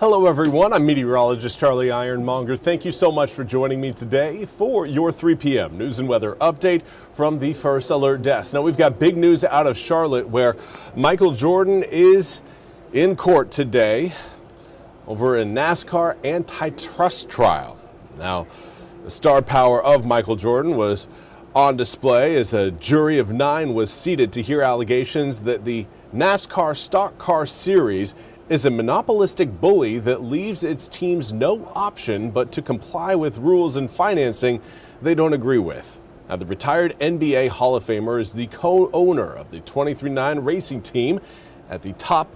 Hello everyone, I'm Meteorologist Charlie Ironmonger. Thank you so much for joining me today for your 3 p.m. news and weather update from the First Alert Desk. Now we've got big news out of Charlotte where Michael Jordan is in court today over a NASCAR antitrust trial. Now the star power of Michael Jordan was on display as a jury of 9 was seated to hear allegations that the NASCAR Stock Car Series is a monopolistic bully that leaves its teams no option but to comply with rules and financing they don't agree with. Now, the retired NBA Hall of Famer is the co-owner of the 23-9 racing team at the top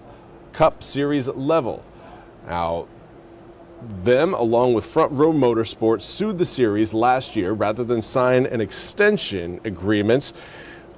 Cup Series level. Now, them, along with Front Row Motorsports, sued the series last year rather than sign an extension agreements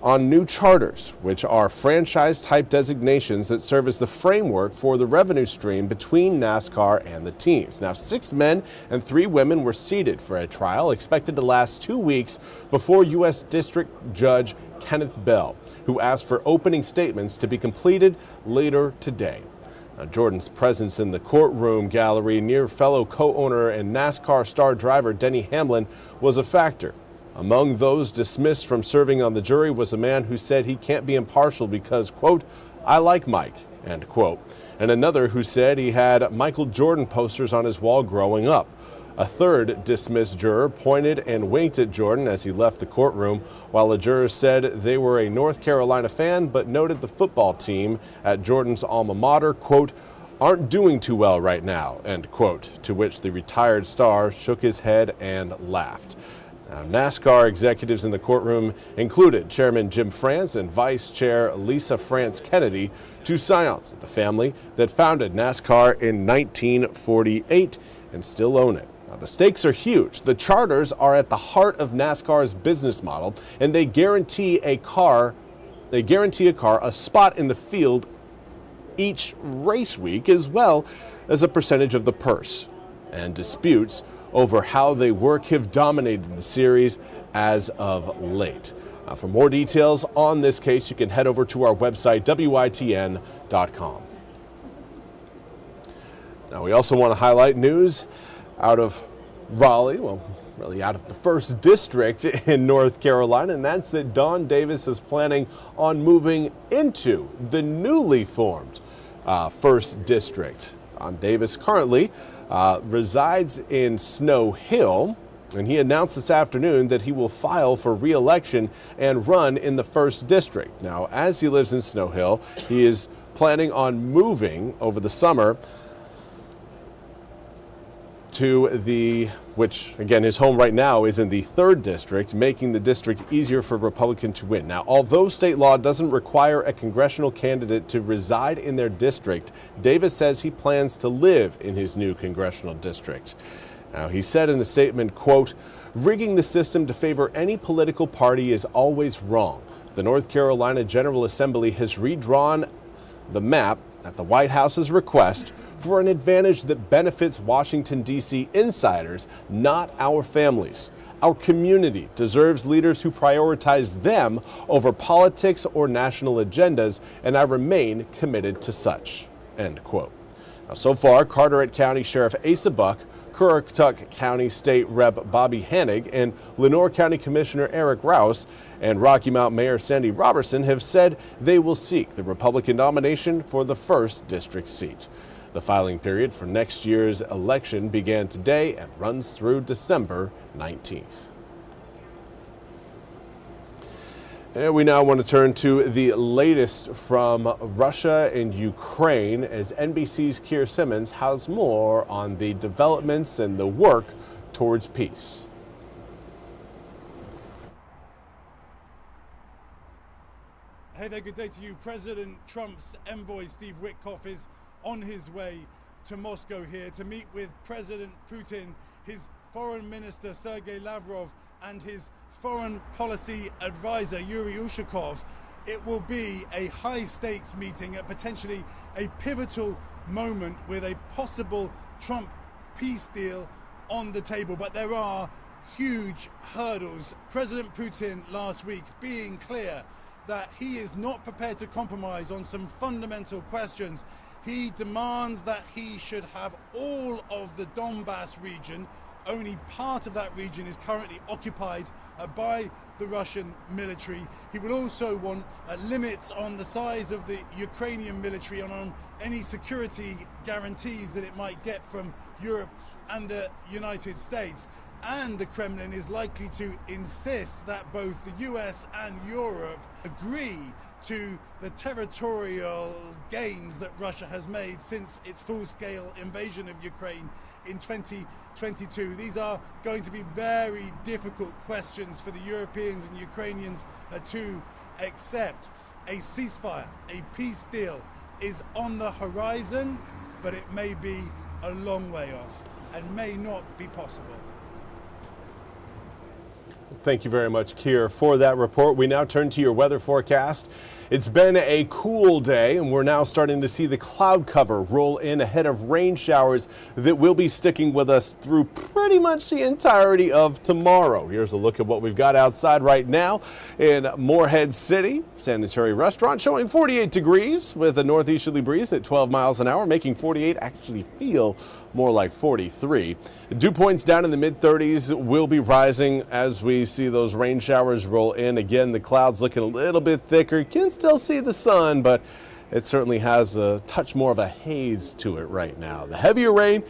on new charters, which are franchise-type designations that serve as the framework for the revenue stream between NASCAR and the teams. Now, 6 men and 3 women were seated for a trial expected to last 2 weeks before U.S. District Judge Kenneth Bell, who asked for opening statements to be completed later today. Now, Jordan's presence in the courtroom gallery near fellow co-owner and NASCAR star driver Denny Hamlin was a factor. Among those dismissed from serving on the jury was a man who said he can't be impartial because, quote, I like Mike, end quote. And another who said he had Michael Jordan posters on his wall growing up. A third dismissed juror pointed and winked at Jordan as he left the courtroom, while a juror said they were a North Carolina fan but noted the football team at Jordan's alma mater, quote, aren't doing too well right now, end quote, to which the retired star shook his head and laughed. Now, NASCAR executives in the courtroom included Chairman Jim France and Vice Chair Lisa France Kennedy, 2 scions of the family that founded NASCAR in 1948 and still own it. Now, the stakes are huge. The charters are at the heart of NASCAR's business model, and they guarantee a car a spot in the field each race week, as well as a percentage of the purse. And disputes over how they work have dominated the series as of late. For more details on this case, you can head over to our website, WITN.com. Now, we also want to highlight news out of Raleigh, well, really out of the 1st District in North Carolina, and that's that Dawn Davis is planning on moving into the newly formed 1st District. Dawn Davis currently resides in Snow Hill, and he announced this afternoon that he will file for re-election and run in the 1st District. Now, as he lives in Snow Hill, he is planning on moving over the summer to which again, his home right now is in the 3rd District, making the district easier for a Republican to win. Now, although state law doesn't require a congressional candidate to reside in their district, Davis says he plans to live in his new congressional district. Now, he said in a statement, quote, rigging the system to favor any political party is always wrong. The North Carolina General Assembly has redrawn the map at the White House's request for an advantage that benefits Washington, D.C. insiders, not our families. Our community deserves leaders who prioritize them over politics or national agendas, and I remain committed to such, end quote. Now, so far, Carteret County Sheriff Asa Buck, Currituck County State Rep. Bobby Hanig, and Lenoir County Commissioner Eric Rouse and Rocky Mount Mayor Sandy Robertson have said they will seek the Republican nomination for the 1st District seat. The filing period for next year's election began today and runs through December 19th. And we now want to turn to the latest from Russia and Ukraine as NBC's Keir Simmons has more on the developments and the work towards peace. Hey there, good day to you. President Trump's envoy Steve Witkoff is on his way to Moscow here to meet with President Putin, his foreign minister Sergei Lavrov, and his foreign policy advisor Yuri Ushakov. It will be a high-stakes meeting at potentially a pivotal moment with a possible Trump peace deal on the table, but there are huge hurdles. President Putin last week being clear that he is not prepared to compromise on some fundamental questions. He demands that he should have all of the Donbass region. Only part of that region is currently occupied by the Russian military. He will also want limits on the size of the Ukrainian military and on any security guarantees that it might get from Europe and the United States. And the Kremlin is likely to insist that both the US and Europe agree to the territorial gains that Russia has made since its full-scale invasion of Ukraine in 2022. These are going to be very difficult questions for the Europeans and Ukrainians to accept. A ceasefire, a peace deal is on the horizon, but it may be a long way off and may not be possible. Thank you very much, Keir, for that report. We now turn to your weather forecast. It's been a cool day, and we're now starting to see the cloud cover roll in ahead of rain showers that will be sticking with us through pretty much the entirety of tomorrow. Here's a look at what we've got outside right now in Morehead City. Sanitary Restaurant showing 48 degrees with a northeasterly breeze at 12 miles an hour, making 48 actually feel more like 43. Dew points down in the mid-30s will be rising as we see those rain showers roll in. Again, the clouds looking a little bit thicker. You can still see the sun, but it certainly has a touch more of a haze to it right now. The heavier rain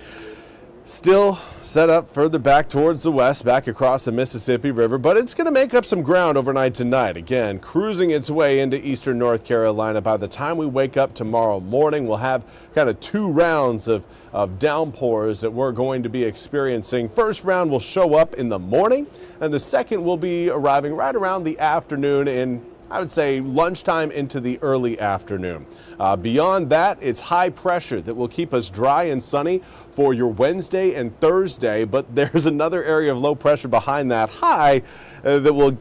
still set up further back towards the west, back across the Mississippi River, but it's going to make up some ground overnight tonight. Again, cruising its way into eastern North Carolina. By the time we wake up tomorrow morning, we'll have kind of two rounds of downpours that we're going to be experiencing. First round will show up in the morning, and the second will be arriving right around the afternoon in, I would say, lunchtime into the early afternoon. Beyond that, it's high pressure that will keep us dry and sunny for your Wednesday and Thursday, but there's another area of low pressure behind that high that will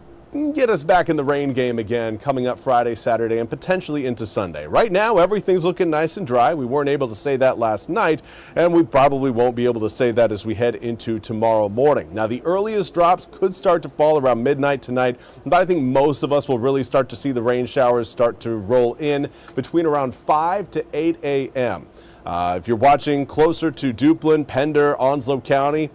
get us back in the rain game again coming up Friday, Saturday, and potentially into Sunday. Right now, everything's looking nice and dry. We weren't able to say that last night, and we probably won't be able to say that as we head into tomorrow morning. Now, the earliest drops could start to fall around midnight tonight, but I think most of us will really start to see the rain showers start to roll in between around 5 to 8 a.m. If you're watching closer to Duplin, Pender, Onslow County,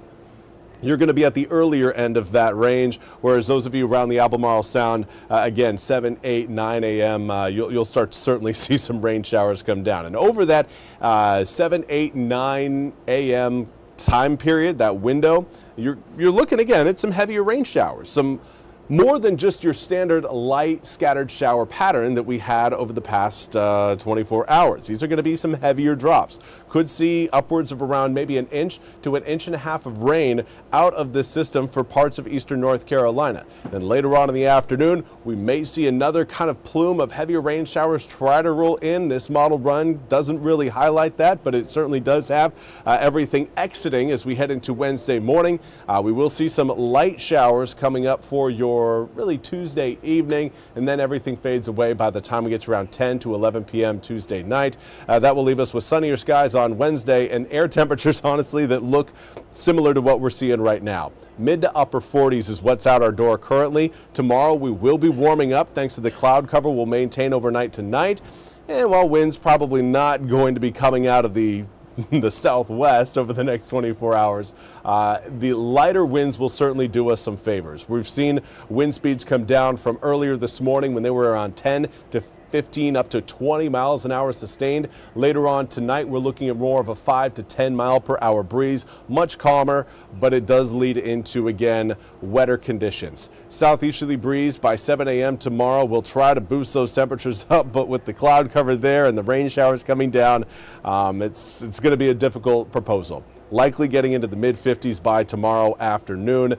you're going to be at the earlier end of that range, whereas those of you around the Albemarle Sound, again, 7, 8, 9 a.m., you'll start to certainly see some rain showers come down. And over that 7, 8, 9 a.m. time period, that window, you're looking again at some heavier rain showers, some more than just your standard light scattered shower pattern that we had over the past 24 hours. These are going to be some heavier drops. Could see upwards of around maybe an inch to an inch and a half of rain out of this system for parts of eastern North Carolina. Then later on in the afternoon, we may see another kind of plume of heavier rain showers try to roll in. This model run doesn't really highlight that, but it certainly does have everything exiting as we head into Wednesday morning. We will see some light showers coming up for your really Tuesday evening, and then everything fades away by the time we get to around 10 to 11 p.m. Tuesday night. That will leave us with sunnier skies on Wednesday and air temperatures, honestly, that look similar to what we're seeing right now. Mid to upper 40s is what's out our door currently. Tomorrow we will be warming up thanks to the cloud cover we'll maintain overnight tonight. And while winds probably not going to be coming out of the southwest over the next 24 hours, the lighter winds will certainly do us some favors. We've seen wind speeds come down from earlier this morning when they were around 10 to 15 up to 20 miles an hour sustained. Later on tonight, we're looking at more of a 5 to 10 mile per hour breeze, much calmer, but it does lead into, again, wetter conditions. Southeasterly breeze by 7 a.m. tomorrow. We'll try to boost those temperatures up, but with the cloud cover there and the rain showers coming down, it's going to be a difficult proposal. Likely getting into the mid-50s by tomorrow afternoon.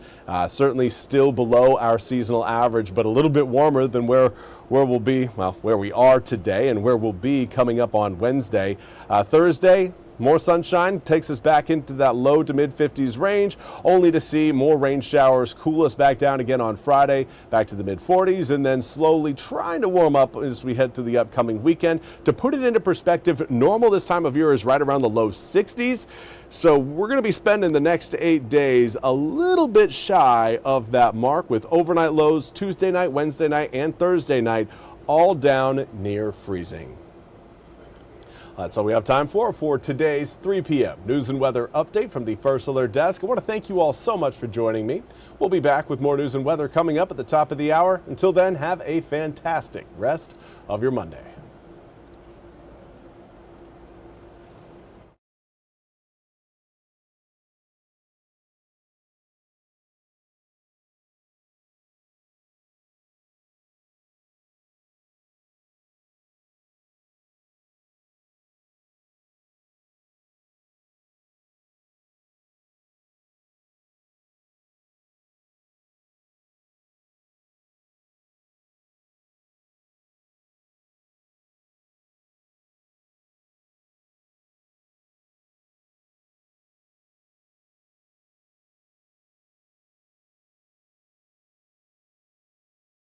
Certainly still below our seasonal average, but a little bit warmer than where we'll be, well, where we are today and where we'll be coming up on Wednesday. Thursday, more sunshine takes us back into that low to mid-50s range, only to see more rain showers cool us back down again on Friday, back to the mid-40s, and then slowly trying to warm up as we head to the upcoming weekend. To put it into perspective, normal this time of year is right around the low 60s. So we're going to be spending the next 8 days a little bit shy of that mark, with overnight lows Tuesday night, Wednesday night, and Thursday night all down near freezing. That's all we have time for today's 3 p.m. news and weather update from the First Alert Desk. I want to thank you all so much for joining me. We'll be back with more news and weather coming up at the top of the hour. Until then, have a fantastic rest of your Monday.